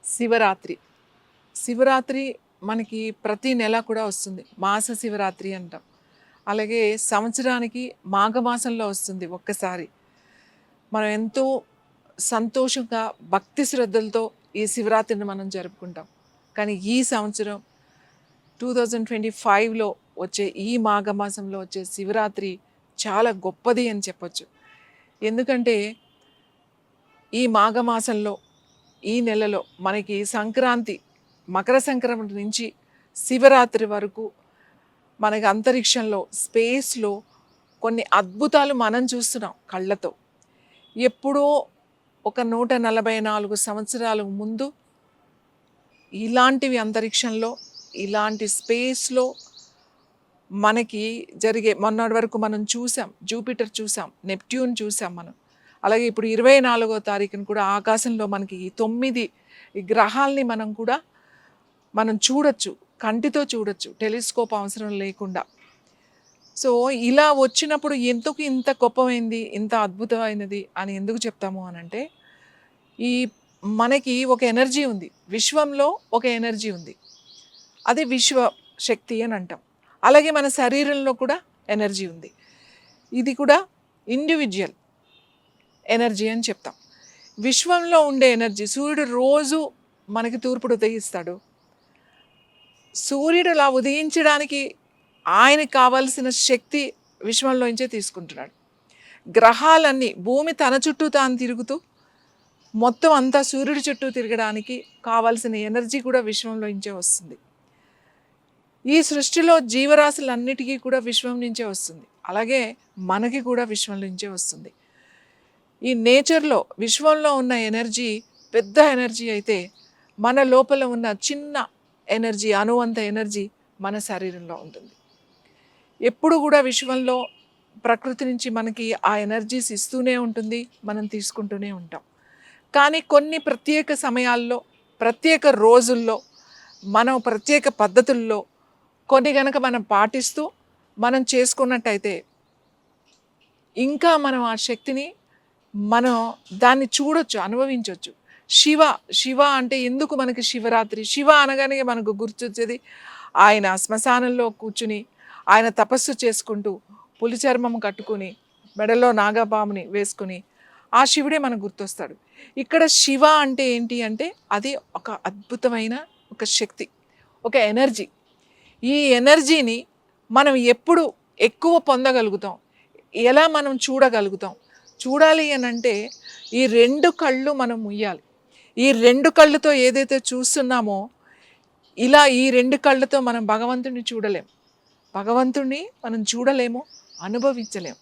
శివరాత్రి. శివరాత్రి మనకి ప్రతి నెల కూడా వస్తుంది. మాస శివరాత్రి అంటాం. అలాగే సంవత్సరానికి మాఘమాసంలో వస్తుంది ఒక్కసారి. మనం ఎంతో సంతోషంగా, భక్తి శ్రద్ధలతో ఈ శివరాత్రిని మనం జరుపుకుంటాం. కానీ ఈ సంవత్సరం 2025లో వచ్చే ఈ మాఘమాసంలో వచ్చే శివరాత్రి చాలా గొప్పది అని చెప్పొచ్చు. ఎందుకంటే ఈ మాఘమాసంలో, ఈ నెలలో మనకి సంక్రాంతి, మకర సంక్రాంతి నుంచి శివరాత్రి వరకు మనకి అంతరిక్షంలో, స్పేస్లో కొన్ని అద్భుతాలు మనం చూస్తున్నాం కళ్ళతో. ఎప్పుడో ఒక 144 సంవత్సరాల ముందు ఇలాంటివి అంతరిక్షంలో, ఇలాంటి స్పేస్లో మనకి జరిగే మొన్నటి వరకు మనం చూసాం. జూపిటర్ చూసాం, నెప్ట్యూన్ చూసాం మనం. అలాగే ఇప్పుడు 24వ తారీఖున కూడా ఆకాశంలో మనకి ఈ 9 గ్రహాలని మనం చూడొచ్చు, కంటితో చూడొచ్చు, టెలిస్కోప్ అవసరం లేకుండా. సో ఇలా వచ్చినప్పుడు ఎందుకు ఇంత గొప్పమైంది, ఇంత అద్భుతమైనది అని ఎందుకు చెప్తాము అనంటే, ఈ మనకి ఒక ఎనర్జీ ఉంది, విశ్వంలో ఒక ఎనర్జీ ఉంది, అది విశ్వ శక్తి అని అంటాం. అలాగే మన శరీరంలో కూడా ఎనర్జీ ఉంది, ఇది కూడా ఇండివిజువల్ ఎనర్జీ అని చెప్తాం. విశ్వంలో ఉండే ఎనర్జీ, సూర్యుడు రోజు మనకి తూర్పుడు ఉదయిస్తాడు. సూర్యుడు అలా ఉదయించడానికి ఆయనకి కావాల్సిన శక్తి విశ్వంలోంచే తీసుకుంటున్నాడు. గ్రహాలన్నీ, భూమి తన చుట్టూ తాను తిరుగుతూ మొత్తం అంతా సూర్యుడి చుట్టూ తిరగడానికి కావాల్సిన ఎనర్జీ కూడా విశ్వంలోంచే వస్తుంది. ఈ సృష్టిలో జీవరాశులన్నిటికీ కూడా విశ్వం నుంచే వస్తుంది. అలాగే మనకి కూడా విశ్వం నుంచే వస్తుంది. ఈ నేచర్లో, విశ్వంలో ఉన్న ఎనర్జీ పెద్ద ఎనర్జీ అయితే, మన లోపల ఉన్న చిన్న ఎనర్జీ, అణువంత ఎనర్జీ మన శరీరంలో ఉంటుంది. ఎప్పుడు కూడా విశ్వంలో ప్రకృతి నుంచి మనకి ఆ ఎనర్జీస్ ఇస్తూనే ఉంటుంది, మనం తీసుకుంటూనే ఉంటాం. కానీ కొన్ని ప్రత్యేక సమయాల్లో, ప్రత్యేక రోజుల్లో, మనం ప్రత్యేక పద్ధతుల్లో కొన్ని కనుక మనం పాటిస్తూ మనం చేసుకున్నట్టయితే ఇంకా మనం ఆ శక్తిని మనం దాన్ని చూడొచ్చు, అనుభవించవచ్చు. శివ అంటే ఎందుకు మనకి శివరాత్రి? శివ అనగానే మనకు గుర్తొచ్చేది ఆయన శ్మశానంలో కూర్చుని ఆయన తపస్సు చేసుకుంటూ పులి చర్మం కట్టుకుని మెడలో నాగపాముని వేసుకుని ఆ శివుడే మనకు గుర్తొస్తాడు. ఇక్కడ శివ అంటే ఏంటి అంటే, అది ఒక అద్భుతమైన ఒక శక్తి, ఒక ఎనర్జీ. ఈ ఎనర్జీని మనం ఎప్పుడు ఎక్కువ పొందగలుగుతాం, ఎలా మనం చూడగలుగుతాం? చూడాలి అని అంటే ఈ 2 కళ్ళు మనం ముయ్యాలి. ఈ 2 కళ్ళతో ఏదైతే చూస్తున్నామో, ఇలా ఈ 2 కళ్ళతో మనం భగవంతుడిని చూడలేం. భగవంతుడిని మనం చూడలేము, అనుభవించలేము.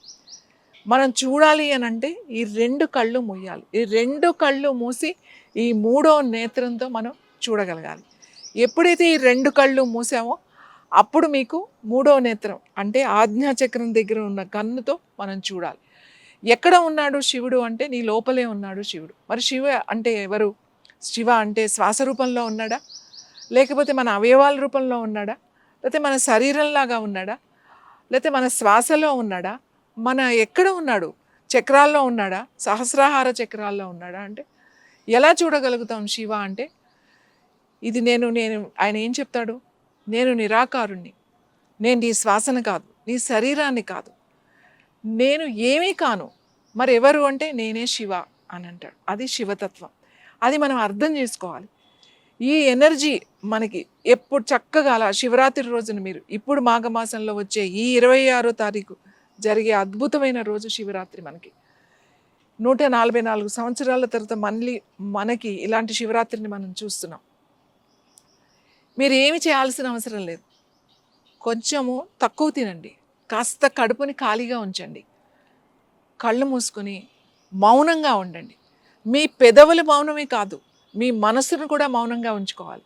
మనం చూడాలి అని అంటే ఈ 2 కళ్ళు ముయ్యాలి. ఈ 2 కళ్ళు మూసి ఈ 3వ నేత్రంతో మనం చూడగలగాలి. ఎప్పుడైతే ఈ 2 కళ్ళు మూసామో అప్పుడు మీకు 3వ నేత్రం అంటే ఆజ్ఞాచక్రం దగ్గర ఉన్న కన్నుతో మనం చూడాలి. ఎక్కడ ఉన్నాడు శివుడు అంటే, నీ లోపలే ఉన్నాడు శివుడు. మరి శివ అంటే ఎవరు? శివ అంటే శ్వాస రూపంలో ఉన్నాడా, లేకపోతే మన అవయవాల రూపంలో ఉన్నాడా, లేకపోతే మన శరీరంలాగా ఉన్నాడా, లేకపోతే మన శ్వాసలో ఉన్నాడా, మన ఎక్కడ ఉన్నాడు? చక్రాల్లో ఉన్నాడా, సహస్రాహార చక్రాల్లో ఉన్నాడా? అంటే ఎలా చూడగలుగుతాం శివ అంటే? ఇది నేను ఆయన ఏం చెప్తాడు? నేను నిరాకారుణ్ణి, నేను నీ శ్వాసను కాదు, నీ శరీరాన్ని కాదు, నేను ఏమీ కాను, మరి ఎవరు అంటే నేనే శివ అని అంటాడు. అది శివతత్వం. అది మనం అర్థం చేసుకోవాలి. ఈ ఎనర్జీ మనకి ఎప్పుడు చక్కగా అలా శివరాత్రి రోజున, మీరు ఇప్పుడు మాఘమాసంలో వచ్చే ఈ 26వ తారీఖు జరిగే అద్భుతమైన రోజు శివరాత్రి. మనకి 144 సంవత్సరాల తర్వాత మళ్ళీ మనకి ఇలాంటి శివరాత్రిని మనం చూస్తున్నాం. మీరు ఏమి చేయాల్సిన అవసరం లేదు. కొంచెము తక్కువ తినండి, కాస్త కడుపుని ఖాళీగా ఉంచండి, కళ్ళు మూసుకొని మౌనంగా ఉండండి. మీ పెదవులు మౌనమే కాదు, మీ మనసును కూడా మౌనంగా ఉంచుకోవాలి.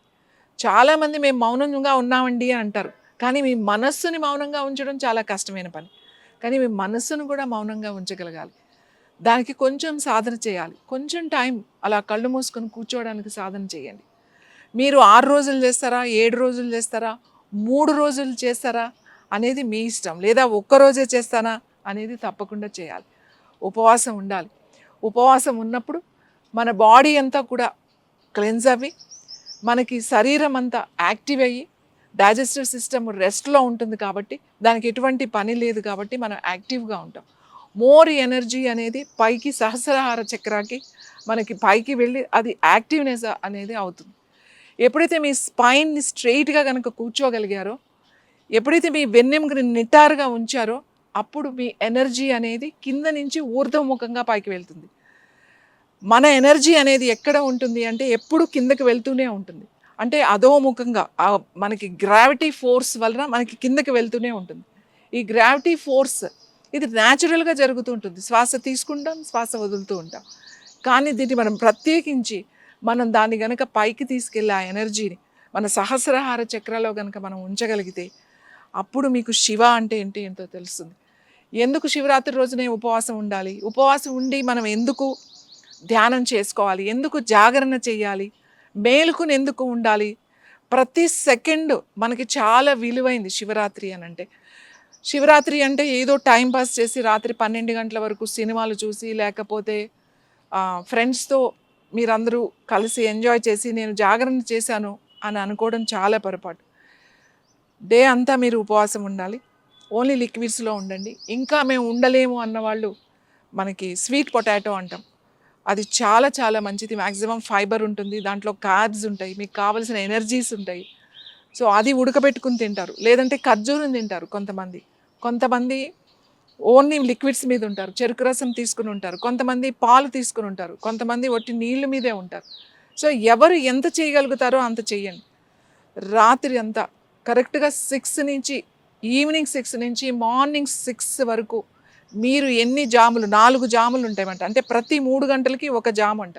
చాలామంది మేము మౌనంగా ఉన్నామండి అని అంటారు, కానీ మీ మనస్సుని మౌనంగా ఉంచడం చాలా కష్టమైన పని. కానీ మీ మనస్సును కూడా మౌనంగా ఉంచగలగాలి. దానికి కొంచెం సాధన చేయాలి. కొంచెం టైం అలా కళ్ళు మూసుకొని కూర్చోవడానికి సాధన చేయండి. మీరు 6 రోజులు చేస్తారా, 7 రోజులు చేస్తారా, 3 రోజులు చేస్తారా అనేది మీ ఇష్టం. లేదా ఒక్కరోజే చేస్తానా అనేది తప్పకుండా చేయాలి. ఉపవాసం ఉండాలి. ఉపవాసం ఉన్నప్పుడు మన బాడీ అంతా కూడా క్లెన్స్ అవి మనకి శరీరం అంతా యాక్టివ్ అయ్యి డైజెస్టివ్ సిస్టమ్ రెస్ట్లో ఉంటుంది కాబట్టి దానికి ఎటువంటి పని లేదు కాబట్టి మనం యాక్టివ్గా ఉంటాం. మోర్ ఎనర్జీ అనేది పైకి సహస్రాహార చక్రాకి మనకి పైకి వెళ్ళి అది యాక్టివ్నెస్ అనేది అవుతుంది. ఎప్పుడైతే మీ స్పైన్ని స్ట్రెయిట్గా కనుక కూర్చోగలిగారో, ఎప్పుడైతే మీ వెన్నెముకని నిటారుగా ఉంచారో, అప్పుడు మీ ఎనర్జీ అనేది కింద నుంచి ఊర్ధ్వముఖంగా పైకి వెళ్తుంది. మన ఎనర్జీ అనేది ఎక్కడ ఉంటుంది అంటే ఎప్పుడు కిందకి వెళ్తూనే ఉంటుంది. అంటే అధోముఖంగా మనకి గ్రావిటీ ఫోర్స్ వలన మనకి కిందకి వెళ్తూనే ఉంటుంది. ఈ గ్రావిటీ ఫోర్స్ ఇది న్యాచురల్గా జరుగుతూ ఉంటుంది. శ్వాస తీసుకుంటాం, శ్వాస వదులుతూ ఉంటాం. కానీ దీన్ని మనం ప్రత్యేకించి మనం దాన్ని గనక పైకి తీసుకెళ్ళి ఆ ఎనర్జీని మన సహస్రహార చక్రాలో కనుక మనం ఉంచగలిగితే అప్పుడు మీకు శివ అంటే ఏంటో తెలుస్తుంది. ఎందుకు శివరాత్రి రోజునే ఉపవాసం ఉండాలి, ఉపవాసం ఉండి మనం ఎందుకు ధ్యానం చేసుకోవాలి, ఎందుకు జాగరణ చేయాలి, మేలుకుని ఎందుకు ఉండాలి, ప్రతి సెకండ్ మనకి చాలా విలువైంది శివరాత్రి అని అంటే. శివరాత్రి అంటే ఏదో టైం పాస్ చేసి రాత్రి 12 గంటల వరకు సినిమాలు చూసి లేకపోతే ఫ్రెండ్స్తో మీరందరూ కలిసి ఎంజాయ్ చేసి నేను జాగరణ చేశాను అని అనుకోవడం చాలా పొరపాటు. డే అంతా మీరు ఉపవాసం ఉండాలి, ఓన్లీ లిక్విడ్స్లో ఉండండి. ఇంకా మేము ఉండలేము అన్నవాళ్ళు మనకి స్వీట్ పొటాటో అంటాం, అది చాలా చాలా మంచిది. మ్యాక్సిమం ఫైబర్ ఉంటుంది, దాంట్లో కార్బ్స్ ఉంటాయి, మీకు కావాల్సిన ఎనర్జీస్ ఉంటాయి. సో అది ఉడకబెట్టుకుని తింటారు, లేదంటే ఖర్జూరం తింటారు కొంతమంది ఓన్లీ లిక్విడ్స్ మీద ఉంటారు, చెరుకు రసం తీసుకుని ఉంటారు, కొంతమంది పాలు తీసుకుని ఉంటారు, కొంతమంది ఒట్టి నీళ్ళ మీదే ఉంటారు. సో ఎవరు ఎంత చేయగలుగుతారో అంత చెయ్యండి. రాత్రి అంతా కరెక్ట్గా 6 నుంచి ఈవినింగ్ 6 నుంచి మార్నింగ్ 6 వరకు మీరు ఎన్ని జాములు, 4 జాములు ఉంటాయన్నమాట. అంటే ప్రతి 3 గంటలకి ఒక జాము అంట.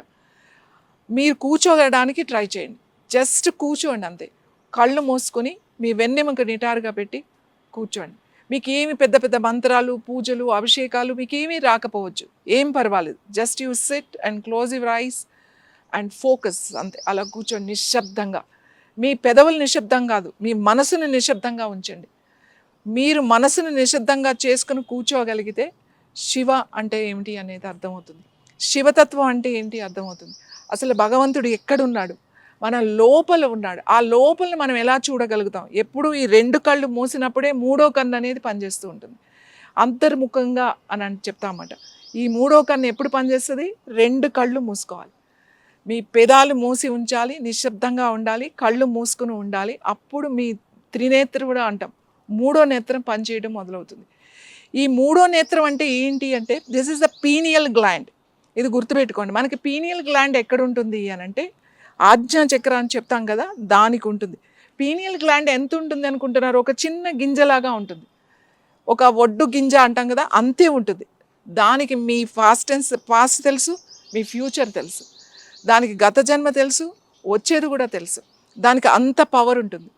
మీరు కూర్చోగడానికి ట్రై చేయండి, జస్ట్ కూర్చోండి అంతే. కళ్ళు మూసుకొని మీ వెన్నెముక నిటారుగా పెట్టి కూర్చోండి. మీకు ఏమి పెద్ద పెద్ద మంత్రాలు, పూజలు, అభిషేకాలు మీకు ఏమీ రాకపోవచ్చు, ఏం పర్వాలేదు. Just you SIT and close your eyes and focus అంతే. అలా కూర్చోండి నిశ్శబ్దంగా. మీ పెదవులు నిశ్శబ్దం కాదు, మీ మనసును నిశ్శబ్దంగా ఉంచండి. మీరు మనసును నిశ్శబ్దంగా చేసుకుని కూర్చోగలిగితే శివ అంటే ఏమిటి అనేది అర్థమవుతుంది, శివతత్వం అంటే ఏంటి అర్థమవుతుంది. అసలు భగవంతుడు ఎక్కడున్నాడు, మన లోపల ఉన్నాడు. ఆ లోపల మనం ఎలా చూడగలుగుతాం, ఎప్పుడు ఈ 2 కళ్ళు మూసినప్పుడే 3వ కన్ను అనేది పనిచేస్తూ ఉంటుంది. అంతర్ముఖంగా అని చెప్తామన్నమాట. ఈ 3వ కన్ను ఎప్పుడు పనిచేస్తుంది, 2 కళ్ళు మూసుకోవాలి. మీ పెదాలు మూసి ఉంచాలి, నిశ్శబ్దంగా ఉండాలి, కళ్ళు మూసుకుని ఉండాలి. అప్పుడు మీ త్రినేత్రుడు అంటాం, 3వ నేత్రం పనిచేయడం మొదలవుతుంది. ఈ 3వ నేత్రం అంటే ఏంటి అంటే this is the pineal gland. ఇది గుర్తుపెట్టుకోండి. మనకి పీనియల్ గ్లాండ్ ఎక్కడ ఉంటుంది అని అంటే ఆజ్ఞా చక్ర అని చెప్తాం కదా, దానికి ఉంటుంది. పీనియల్ గ్లాండ్ ఎంత ఉంటుంది అనుకుంటున్నారు, ఒక చిన్న గింజలాగా ఉంటుంది, ఒక ఒడ్డు గింజ అంటాం కదా, అంతే ఉంటుంది. దానికి మీ పాస్ట్ తెలుసు, మీ ఫ్యూచర్ తెలుసు, దానికి గత జన్మ తెలుసు, వచ్చేది కూడా తెలుసు. దానికి అంత పవర్ ఉంటుంది.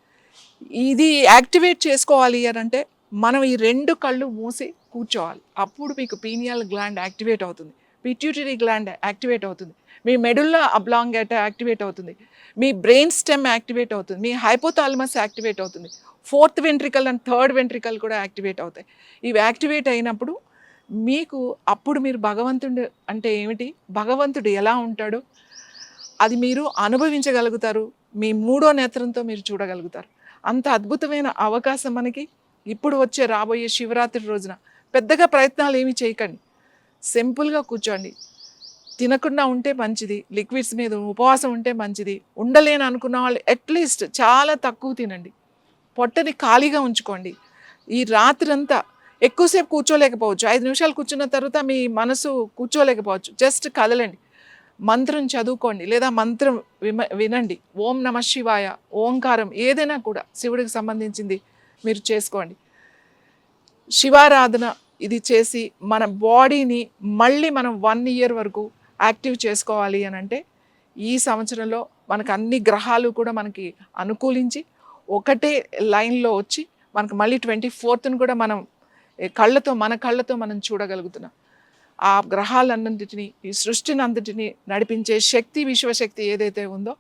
ఇది యాక్టివేట్ చేసుకోవాలి అని అంటే మనం ఈ 2 కళ్ళు మూసి కూర్చోవాలి. అప్పుడు మీకు పీనియల్ గ్లాండ్ యాక్టివేట్ అవుతుంది, పిట్యూటరీ గ్లాండ్ యాక్టివేట్ అవుతుంది, మీ మెడుల్లా అబ్లాంగేటా యాక్టివేట్ అవుతుంది, మీ బ్రెయిన్ స్టెమ్ యాక్టివేట్ అవుతుంది, మీ హైపోథాలమస్ యాక్టివేట్ అవుతుంది, 4th ventricle and 3rd ventricle కూడా యాక్టివేట్ అవుతాయి. ఇవి యాక్టివేట్ అయినప్పుడు మీకు అప్పుడు మీరు భగవంతుడు అంటే ఏమిటి, భగవంతుడు ఎలా ఉంటాడో అది మీరు అనుభవించగలుగుతారు. మీ 3వ నేత్రంతో మీరు చూడగలుగుతారు. అంత అద్భుతమైన అవకాశం మనకి ఇప్పుడు వచ్చే రాబోయే శివరాత్రి రోజున. పెద్దగా ప్రయత్నాలు ఏమీ చేయకండి, సింపుల్గా కూర్చోండి. తినకుండా ఉంటే మంచిది, లిక్విడ్స్ మీద ఉపవాసం ఉంటే మంచిది. ఉండలేని అనుకున్న వాళ్ళు అట్లీస్ట్ చాలా తక్కువ తినండి, పొట్టని ఖాళీగా ఉంచుకోండి. ఈ రాత్రి అంతా ఎక్కువసేపు కూర్చోలేకపోవచ్చు, 5 నిమిషాలు కూర్చున్న తర్వాత మీ మనసు కూర్చోలేకపోవచ్చు, జస్ట్ కదలండి, మంత్రం చదువుకోండి, లేదా మంత్రం వినండి. ఓం నమ శివాయ, ఓంకారం ఏదైనా కూడా శివుడికి సంబంధించింది మీరు చేసుకోండి. శివారాధన ఇది చేసి మన బాడీని మళ్ళీ మనం 1 ఇయర్ వరకు యాక్టివ్ చేసుకోవాలి అని అంటే ఈ సంవత్సరంలో మనకు అన్ని గ్రహాలు కూడా మనకి అనుకూలించి ఒకటే లైన్లో వచ్చి మనకు మళ్ళీ 24th కూడా మనం మన కళ్ళతో మనం చూడగలుగుతున్నాం. ఆ గ్రహాలన్నింటినీ, ఈ సృష్టిని అంతటిని నడిపించే శక్తి, విశ్వశక్తి ఏదైతే ఉందో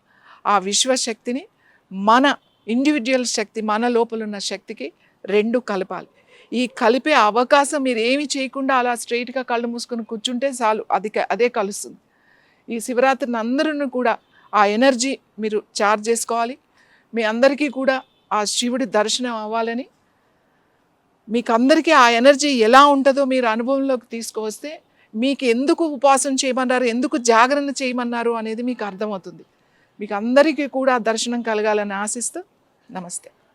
ఆ విశ్వశక్తిని మన ఇండివిజువల్ శక్తి, మన లోపల ఉన్న శక్తికి 2 కలపాలి. ఈ కలిపే అవకాశం మీరు ఏమి చేయకుండా అలా స్ట్రైట్గా కళ్ళు మూసుకొని కూర్చుంటే చాలు, అదే కలుస్తుంది. ఈ శివరాత్రిని అందరూ కూడా ఆ ఎనర్జీ మీరు చార్జ్ చేసుకోవాలి. మీ అందరికీ కూడా ఆ శివుడి దర్శనం అవ్వాలని, మీకు అందరికీ ఆ ఎనర్జీ ఎలా ఉంటుందో మీరు అనుభవంలోకి తీసుకువస్తే మీకు ఎందుకు ఉపవాసం చేయమన్నారు, ఎందుకు జాగరణ చేయమన్నారు అనేది మీకు అర్థమవుతుంది. మీకు అందరికీ కూడా దర్శనం కలగాలని ఆశిస్తూ నమస్తే.